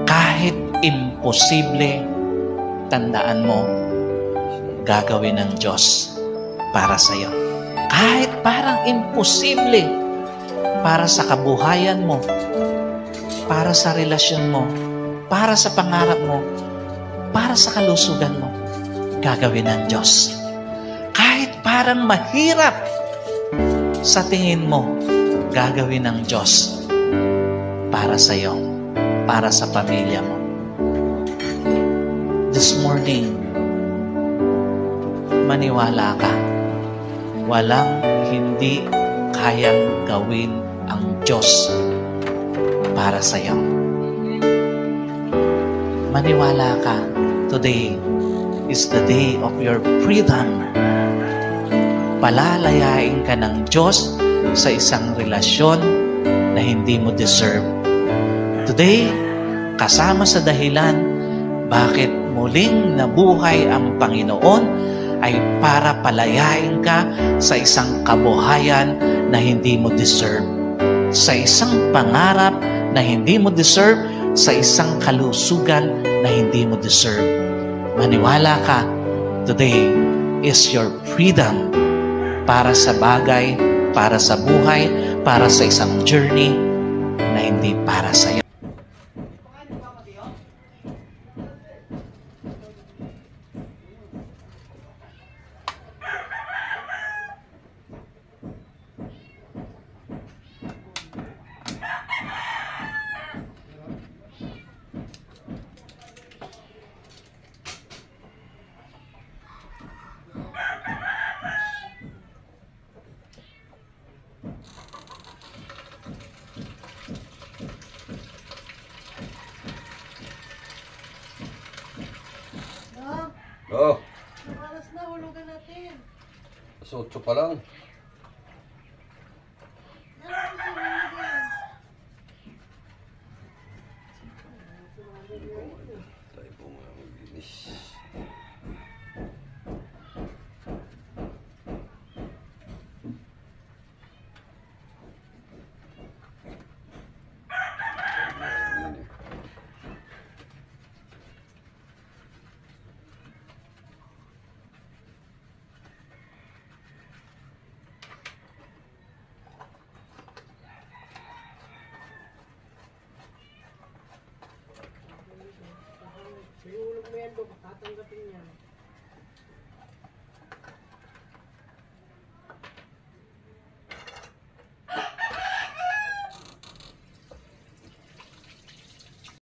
Kahit imposible, tandaan mo, gagawin ng Diyos para sa iyo. Kahit parang imposible para sa kabuhayan mo, para sa relasyon mo, para sa pangarap mo, para sa kalusugan mo, gagawin ng Diyos. Kahit parang mahirap sa tingin mo, gagawin ng Diyos para sa iyo, para sa pamilya mo. This morning, maniwala ka. Walang hindi kayang gawin ang Diyos para sa iyo. Maniwala ka. Today is the day of your freedom. Palalayain ka ng Diyos sa isang relasyon na hindi mo deserve. Today, kasama sa dahilan bakit muling nabuhay ang Panginoon ay para palayain ka sa isang kabuhayan na hindi mo deserve, sa isang pangarap na hindi mo deserve, sa isang kalusugan na hindi mo deserve. Maniwala ka, today is your freedom para sa bagay, para sa buhay, para sa isang journey na hindi para sa iyo. Oh, Alas na, hulugan natin. alas 8 pa lang. Ano gusto mo hulugan? Tayo po mga maglinis. Ihulog mo yan doon, tatanggapin yan.